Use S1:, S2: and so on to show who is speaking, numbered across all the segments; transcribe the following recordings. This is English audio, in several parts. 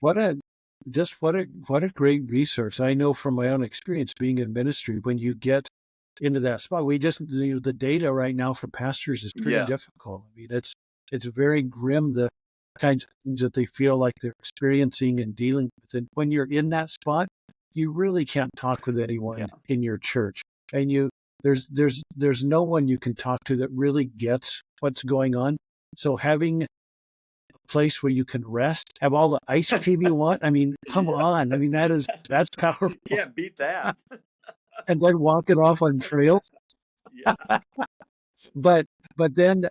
S1: What a what a great resource. I know from my own experience being in ministry, when you get into that spot, we just the data right now for pastors is pretty
S2: Yes.
S1: difficult. I mean, it's very grim, the kinds of things that they feel like they're experiencing and dealing with. And when you're in that spot, you really can't talk with
S2: Yeah.
S1: anyone in your church. And there's no one you can talk to that really gets what's going on. So having place where you can rest, have all the ice cream you want. I mean, come
S2: Yes.
S1: on. I mean, that's powerful.
S2: Can't beat that.
S1: And then walking off on trails.
S2: Yeah.
S1: But but then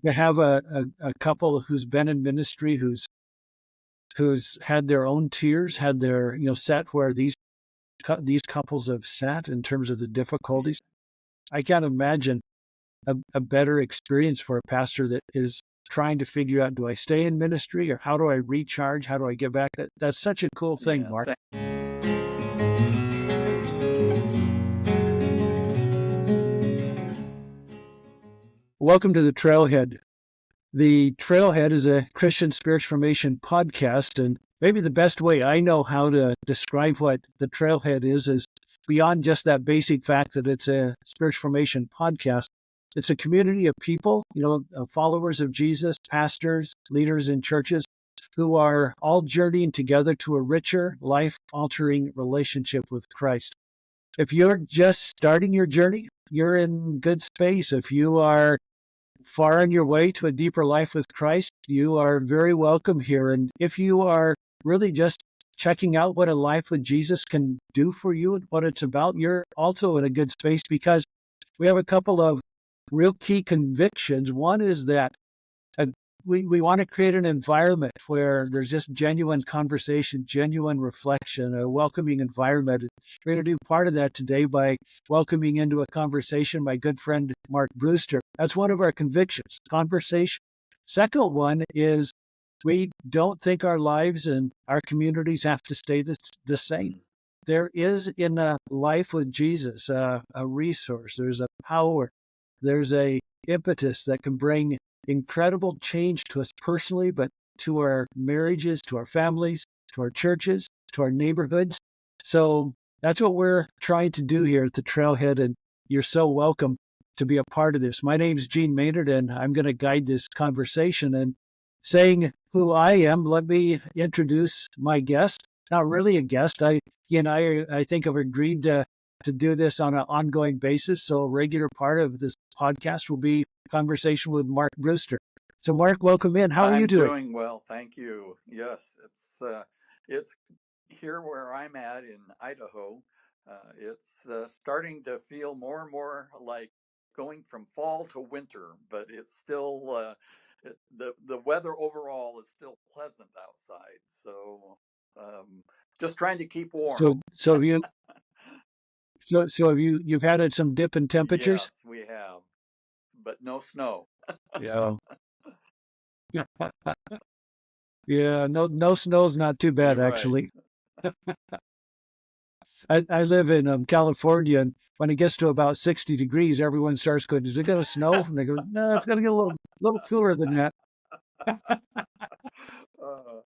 S1: you have a couple who's been in ministry, who's had their own tears, had their sat where these couples have sat in terms of the difficulties. I can't imagine a better experience for a pastor that is trying to figure out, do I stay in ministry or how do I recharge? How do I get back? That's such a cool thing,
S2: Yeah.
S1: Mark. Welcome to the Trailhead. The Trailhead is a Christian spiritual formation podcast, and maybe the best way I know how to describe what the Trailhead is beyond just that basic fact that it's a spiritual formation podcast. It's a community of people, followers of Jesus, pastors, leaders in churches who are all journeying together to a richer, life-altering relationship with Christ. If you're just starting your journey, you're in good space. If you are far on your way to a deeper life with Christ, you are very welcome here. And if you are really just checking out what a life with Jesus can do for you and what it's about, you're also in a good space because we have a couple of real key convictions. One is that we want to create an environment where there's just genuine conversation, genuine reflection, a welcoming environment. We're going to do part of that today by welcoming into a conversation my good friend, Mark Brewster. That's one of our convictions, conversation. Second one is we don't think our lives and our communities have to stay the same. There is in a life with Jesus a resource, there's a power, there's a impetus that can bring incredible change to us personally, but to our marriages, to our families, to our churches, to our neighborhoods. So that's what we're trying to do here at the Trailhead, and you're so welcome to be a part of this. My name's Gene Maynard, and I'm going to guide this conversation. And saying who I am, let me introduce my guest. Not really a guest. He and I think, have agreed to do this on an ongoing basis. So a regular part of this podcast will be conversation with Mark Brewster. So Mark, welcome in. How are you
S2: I'm
S1: doing?
S2: doing well, thank you. Yes, it's here where I'm at in Idaho. It's starting to feel more and more like going from fall to winter, but it's still the weather overall is still pleasant outside. So just trying to keep warm.
S1: So have you have you've had some dip in temperatures?
S2: Yes, we have, but no snow.
S1: Yeah. Yeah, no snow's not too bad
S2: You're right.
S1: actually. I live in California, and when it gets to about 60 degrees, everyone starts going, "Is it going to snow?" And they go, "No, it's going to get a little cooler than that."
S2: Uh,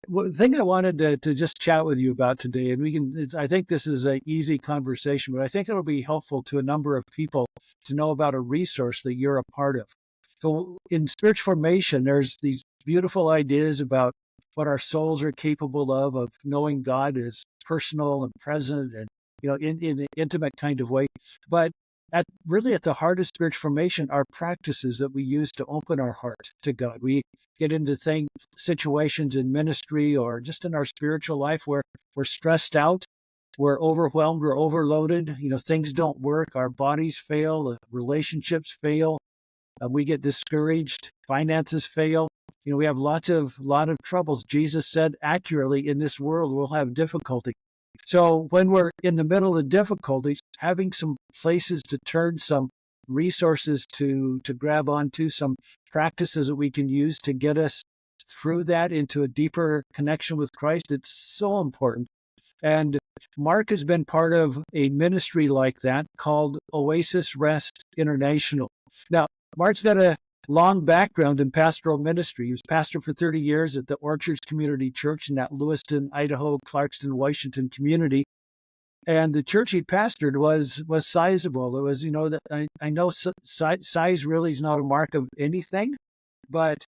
S1: The thing I wanted to just chat with you about today, and I think this is an easy conversation, but I think it'll be helpful to a number of people to know about a resource that you're a part of. So in spiritual formation, there's these beautiful ideas about what our souls are capable of knowing God is personal and present and, in an intimate kind of way. But at the heart of spiritual formation are practices that we use to open our heart to God. We get into situations in ministry or just in our spiritual life where we're stressed out, we're overwhelmed, we're overloaded, things don't work, our bodies fail, relationships fail, we get discouraged, finances fail. We have lot of troubles. Jesus said accurately, in this world we'll have difficulty. So when we're in the middle of difficulties, having some places to turn, some resources to grab onto, some practices that we can use to get us through that into a deeper connection with Christ, it's so important. And Mark has been part of a ministry like that called Oasis Rest International. Now, Mark's got a long background in pastoral ministry. He was pastor for 30 years at the Orchards Community Church in that Lewiston, Idaho, Clarkston, Washington community. And the church he pastored was sizable. It was, I know size really is not a mark of anything, but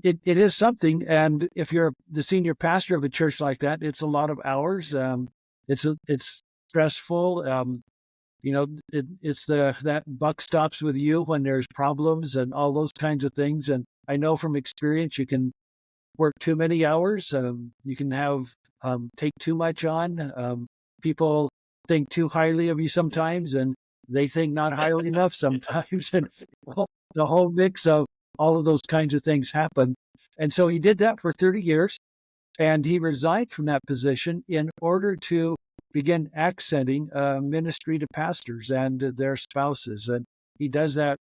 S1: it is something. And if you're the senior pastor of a church like that, it's a lot of hours. It's stressful. It's that buck stops with you when there's problems and all those kinds of things. And I know from experience, you can work too many hours. You can have take too much on. People think too highly of you sometimes, and they think not highly enough sometimes. And the whole mix of all of those kinds of things happen. And so he did that for 30 years, and he resigned from that position in order to begin accenting ministry to pastors and their spouses. And he does that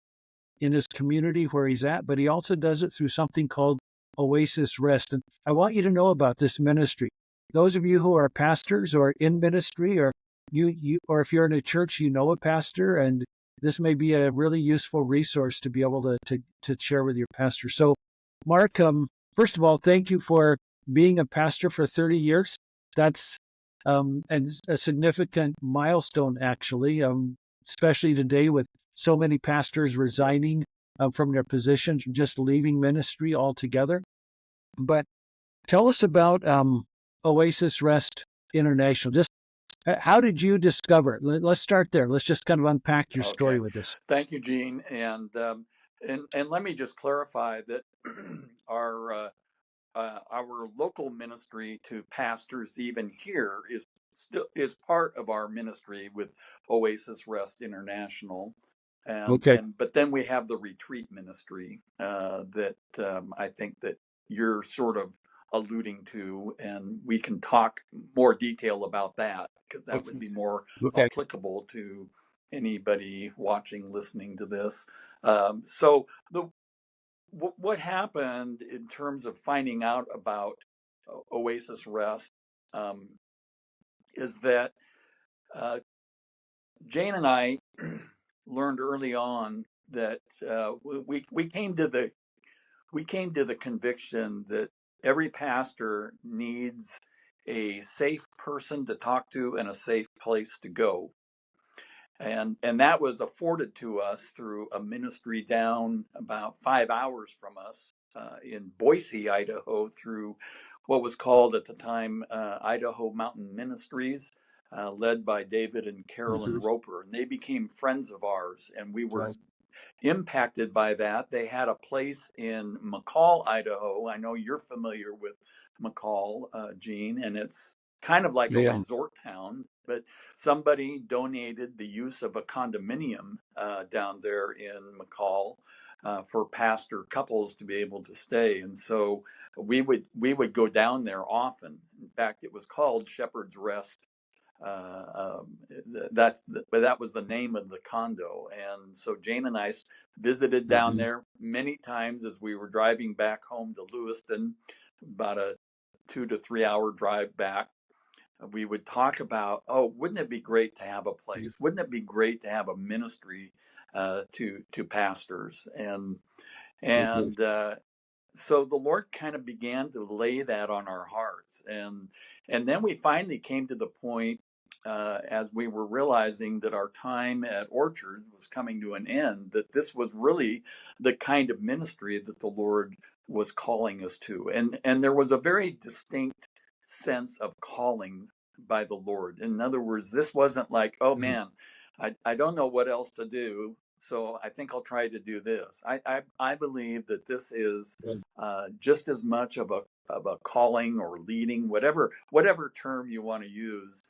S1: in his community where he's at, but he also does it through something called Oasis Rest. And I want you to know about this ministry. Those of you who are pastors or in ministry, or or if you're in a church, you know a pastor, and this may be a really useful resource to be able to share with your pastor. So, Mark, first of all, thank you for being a pastor for 30 years. That's and a significant milestone, actually, especially today with so many pastors resigning from their positions, just leaving ministry altogether. But tell us about Oasis Rest International. Just how did you discover it? Let's start there. Let's just kind of unpack your story with this.
S2: Thank you, Gene. And let me just clarify that our local ministry to pastors, even here, is part of our ministry with Oasis Rest International. But then we have the retreat ministry that I think that you're sort of alluding to, and we can talk more detail about that because that would be more applicable to anybody watching, listening to this. So what happened in terms of finding out about Oasis Rest is that Jane and I learned early on that we came to the conviction that every pastor needs a safe person to talk to and a safe place to go. And that was afforded to us through a ministry down about 5 hours from us in Boise, Idaho, through what was called at the time Idaho Mountain Ministries, led by David and Carolyn Roper. And they became friends of ours, and we were impacted by that. They had a place in McCall, Idaho. I know you're familiar with McCall, Gene, and it's kind of like a resort town, but somebody donated the use of a condominium down there in McCall for pastor couples to be able to stay. And so we would go down there often. In fact, it was called Shepherd's Rest. That was the name of the condo. And so Jane and I visited down there many times as we were driving back home to Lewiston, about a 2 to 3 hour drive back. We would talk about, wouldn't it be great to have a place? Wouldn't it be great to have a ministry to pastors? And so the Lord kind of began to lay that on our hearts. And then we finally came to the point as we were realizing that our time at Orchard was coming to an end, that this was really the kind of ministry that the Lord was calling us to. And there was a very distinct sense of calling by the Lord. In other words, this wasn't like, oh man, I don't know what else to do, so I think I'll try to do this. I believe that this is just as much of a calling or leading, whatever term you want to use,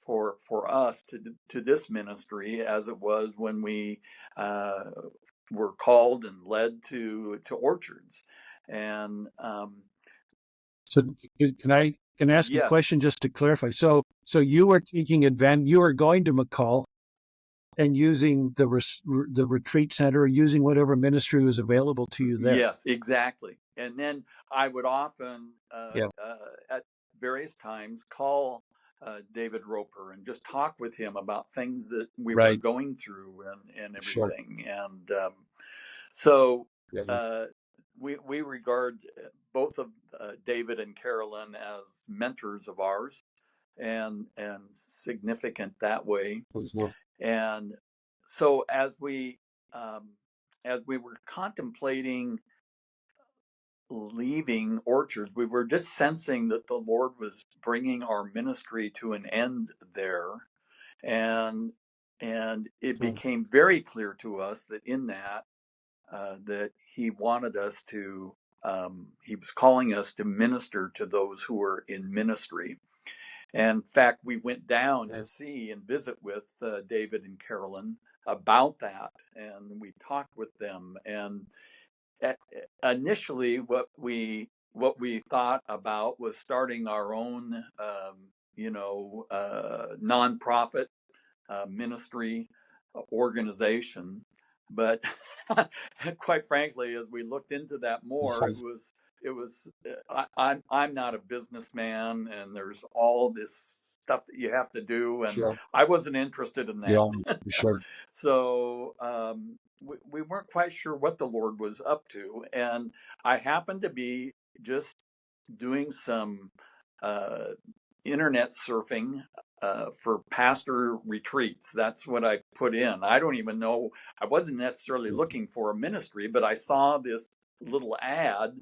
S2: for us to this ministry, as it was when we were called and led to Orchards. And
S1: so can I ask a question just to clarify? So you were taking advantage. You were going to McCall and using the retreat center, using whatever ministry was available to you there.
S2: Yes, exactly. And then I would often, at various times, call David Roper and just talk with him about things that we were going through and everything. And So
S1: Yeah.
S2: uh, we regard both of David and Carolyn as mentors of ours, and significant that way. And so um, as we were contemplating leaving Orchards, we were just sensing that the Lord was bringing our ministry to an end there, and it became very clear to us that in that that He wanted us to. He was calling us to minister to those who were in ministry. And in fact, we went down to see and visit with David and Carolyn about that, and we talked with them. And initially, what we thought about was starting our own, nonprofit ministry organization. But quite frankly, as we looked into that more, it was I'm not a businessman, and there's all this stuff that you have to do, and
S1: Sure.
S2: I wasn't interested in that.
S1: Yeah. Sure.
S2: So we weren't quite sure what the Lord was up to, and I happened to be just doing some uh, internet surfing for pastor retreats. That's what I put in. I don't even know, I wasn't necessarily looking for a ministry, but I saw this little ad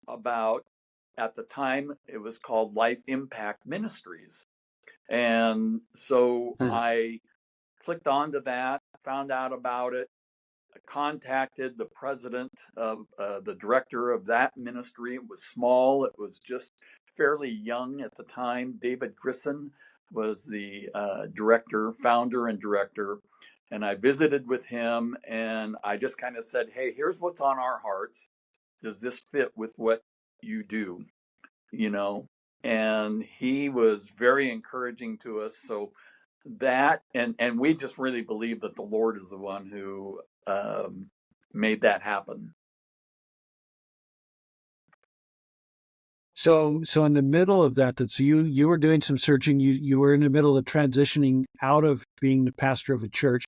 S2: about, at the time, it was called Life Impact Ministries. And so I clicked onto that, found out about it, contacted the president of the director of that ministry. It was small, it was just fairly young at the time. David Grisson was the founder and director. And I visited with him, and I just kind of said, hey, here's what's on our hearts. Does this fit with what you do? You know, and he was very encouraging to us. So that, and we just really believe that the Lord is the one who made that happen.
S1: So in the middle of that, so you were doing some searching. You were in the middle of transitioning out of being the pastor of a church.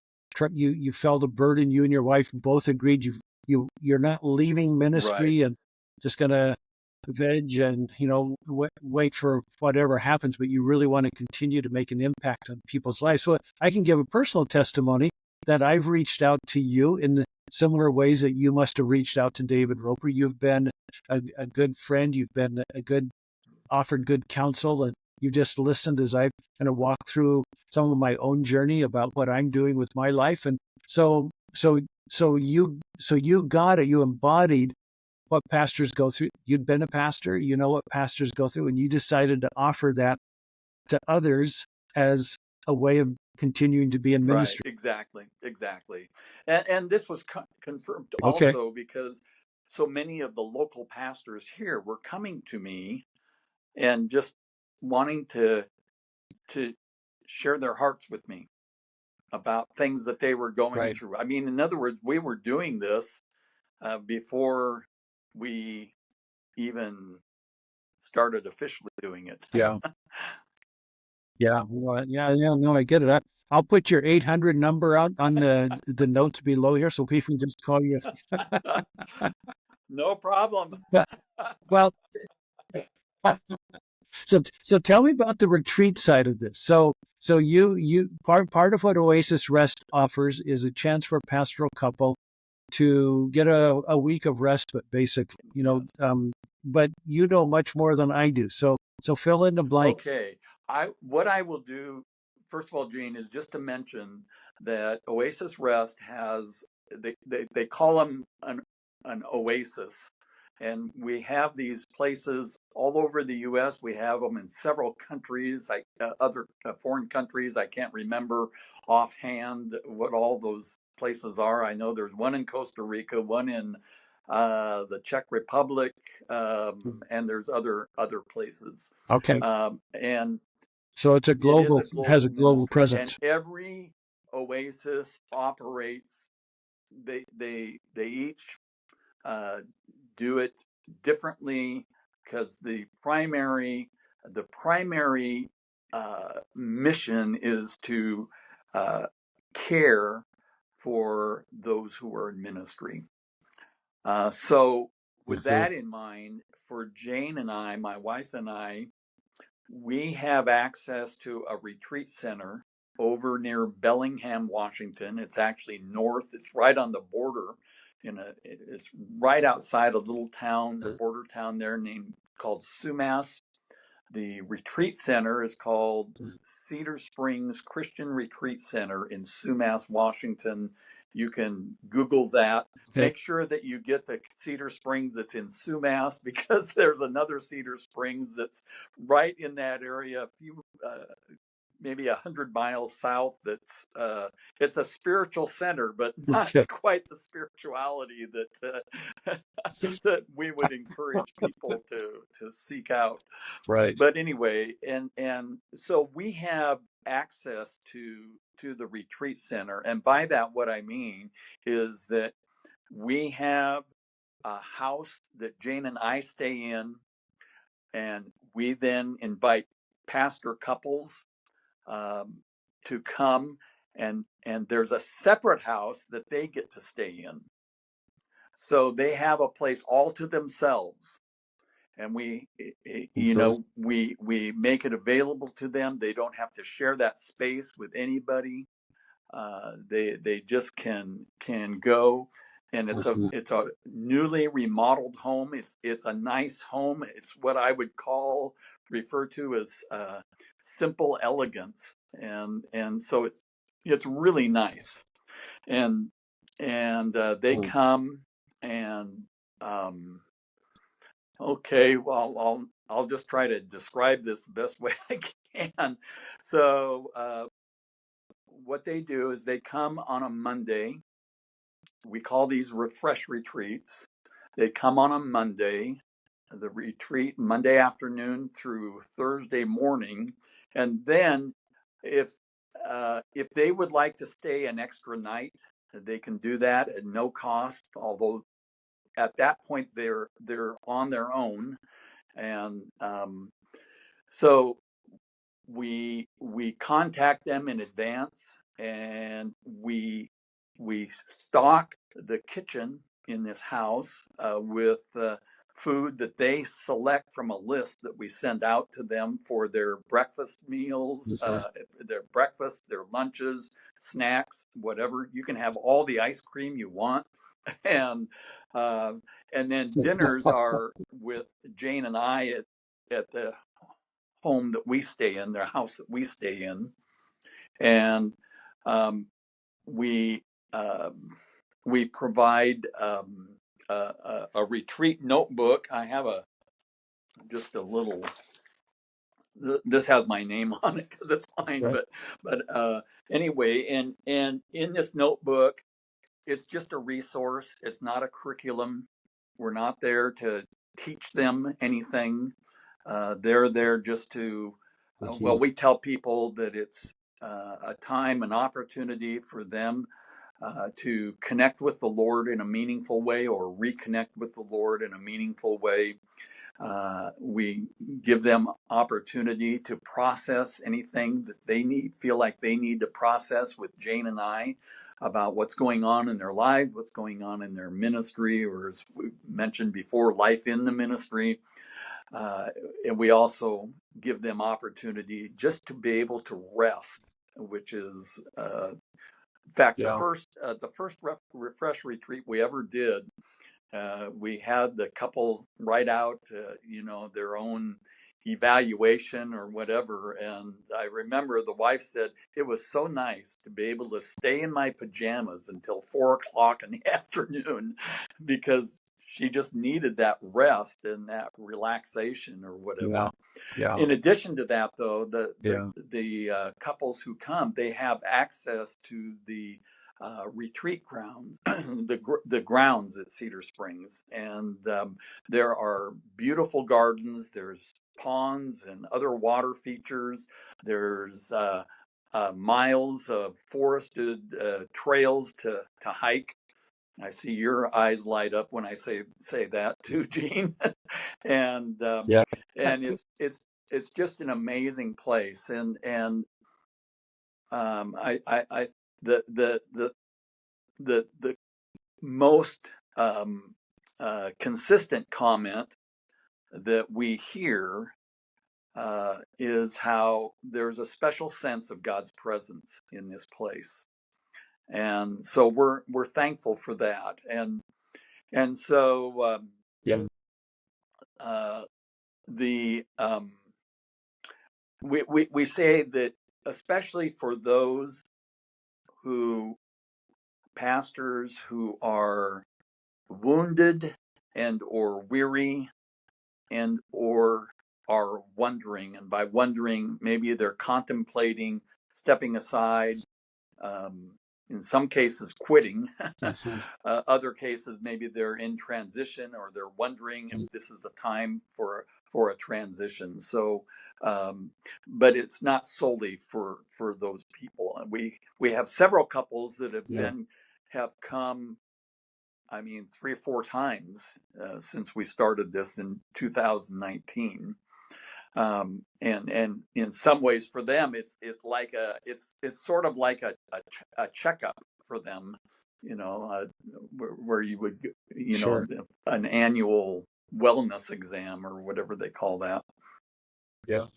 S1: You felt a burden. You and your wife both agreed you're not leaving ministry
S2: Right.
S1: and just gonna veg and wait for whatever happens, but you really want to continue to make an impact on people's lives. So I can give a personal testimony that I've reached out to you in similar ways that you must have reached out to David Roper. You've been a good friend. You've been offered good counsel, and you just listened as I kind of walked through some of my own journey about what I'm doing with my life. And so you got it. You embodied what pastors go through. You'd been a pastor, you know what pastors go through, and you decided to offer that to others as a way of continuing to be in
S2: Right.
S1: ministry.
S2: Exactly. And this was confirmed
S1: Okay.
S2: also because so many of the local pastors here were coming to me and just wanting to share their hearts with me about things that they were going
S1: Right.
S2: through. I mean, in other words, we were doing this before we even started officially doing it.
S1: Yeah. Yeah. Well, yeah. No, I get it. I'll put your 800 number out on the notes below here so people can just call you.
S2: No problem.
S1: Well, so tell me about the retreat side of this. So you part of what Oasis Rest offers is a chance for a pastoral couple to get a week of respite, basically. But you know much more than I do. So fill in the blank.
S2: Okay. What I will do, first of all, Gene, is just to mention that Oasis Rest has, they call them an oasis. And we have these places all over the U.S. We have them in several countries, like other foreign countries. I can't remember offhand what all those places are. I know there's one in Costa Rica, one in the Czech Republic, and there's other places.
S1: Okay.
S2: And
S1: So it's
S2: it is a
S1: has
S2: global
S1: a global
S2: ministry, and
S1: presence.
S2: every oasis operates. They each uh, do it differently because the primary mission is to care for those who are in ministry. So with
S1: Mhm.
S2: that in mind, for Jane and I, my wife and I, we have access to a retreat center over near Bellingham, Washington. It's actually north. It's right on the border. It's right outside a little town, a border town there named called Sumas. The retreat center is called Cedar Springs Christian Retreat Center in Sumas, Washington. You can Google that.
S1: Okay.
S2: Make sure that you get the Cedar Springs that's in Sumas because there's another Cedar Springs that's right in that area, a few maybe 100 miles south. It's a spiritual center, but not
S1: Okay.
S2: quite the spirituality that that we would encourage people to seek out.
S1: Right.
S2: But anyway, and so we have access to the retreat center, and by that what I mean is that we have a house that Jane and I stay in, and we then invite pastor couples um, to come, and there's a separate house that they get to stay in, so they have a place all to themselves. And
S1: Mhm.
S2: we make it available to them. They don't have to share that space with anybody. They just can go, and
S1: Mhm.
S2: it's a newly remodeled home. It's a nice home. It's what I would refer to as simple elegance, and so it's really nice. And they
S1: Mm.
S2: come and okay, well, I'll just try to describe this the best way I can. So, what they do is they come on a Monday. We call these refresh retreats. They come on a Monday, the retreat Monday afternoon through Thursday morning, and then if if they would like to stay an extra night, they can do that at no cost. Although at that point they're on their own, and so we contact them in advance, and we stock the kitchen in this house with food that they select from a list that we send out to them for their breakfast meals,
S1: Mhm.
S2: their breakfast, their lunches, snacks, whatever. You can have all the ice cream you want, and uh, and then dinners are with Jane and I at the home that we stay in, their house that we stay in, and um, we we provide a retreat notebook. I have a just a little. This has my name on it because it's mine,
S1: Right.
S2: but anyway, and in this notebook, it's just a resource. It's not a curriculum. We're not there to teach them anything. They're there just to, well,
S1: Mhm.
S2: we tell people that it's a time, an opportunity for them to connect with the Lord in a meaningful way or reconnect with the Lord in a meaningful way. We give them opportunity to process anything that feel like they need to process with Jane and I about what's going on in their life, what's going on in their ministry, or as we mentioned before, life in the ministry. Uh, and we also give them opportunity just to be able to rest, which is, in fact,
S1: Yeah.
S2: the first refresh retreat we ever did. We had the couple write out, their own evaluation or whatever. And I remember the wife said it was so nice to be able to stay in my pajamas until 4 o'clock in the afternoon because she just needed that rest and that relaxation or whatever.
S1: Yeah. Yeah.
S2: In addition to that, though,
S1: Yeah.
S2: the couples who come, they have access to the retreat grounds, the grounds at Cedar Springs, and there are beautiful gardens. There's ponds and other water features. There's miles of forested trails to hike. I see your eyes light up when I say that too, Gene. and
S1: Yeah.
S2: and it's just an amazing place, and I the most consistent comment that we hear is how there's a special sense of God's presence in this place, and so we're thankful for that, and so
S1: Yeah.
S2: the we say that especially for those who pastors who are wounded and or weary and or are wondering, and by wondering maybe they're contemplating stepping aside, in some cases quitting. Other cases maybe they're in transition or they're wondering if this is the time for a transition. So but it's not solely for those people. And we have several couples that have come, I mean, 3 or 4 times since we started this in 2019, and in some ways for them it's like it's sort of like a checkup for them, where you would
S1: Sure.
S2: an annual wellness exam or whatever they call that.
S1: Yeah.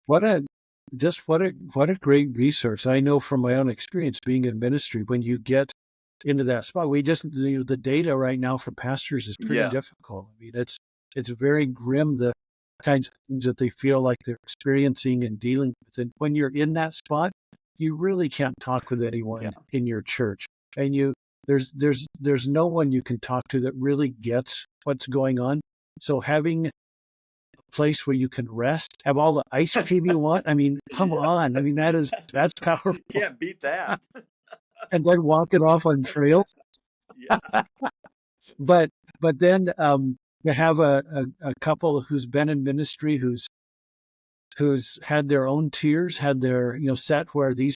S1: What a great resource. I know from my own experience being in ministry, when you get into that spot, the data right now for pastors is pretty
S2: Yes.
S1: difficult. I mean, it's very grim, the kinds of things that they feel like they're experiencing and dealing with. And when you're in that spot, you really can't talk with anyone in your church. And there's no one you can talk to that really gets what's going on. So having place where you can rest, have all the ice cream you want. I mean, come on. I mean, that's powerful.
S2: You can't beat that.
S1: And then walking off on trails.
S2: Yeah.
S1: But then to have a couple who's been in ministry, who's had their own tears, had their, sat where these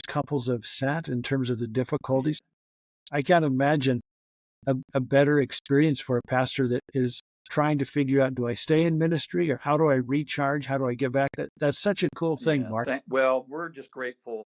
S1: couples have sat in terms of the difficulties. I can't imagine a better experience for a pastor that is trying to figure out, do I stay in ministry or how do I recharge? How do I get back? That's such a cool thing, Mark.
S2: Well, we're just grateful.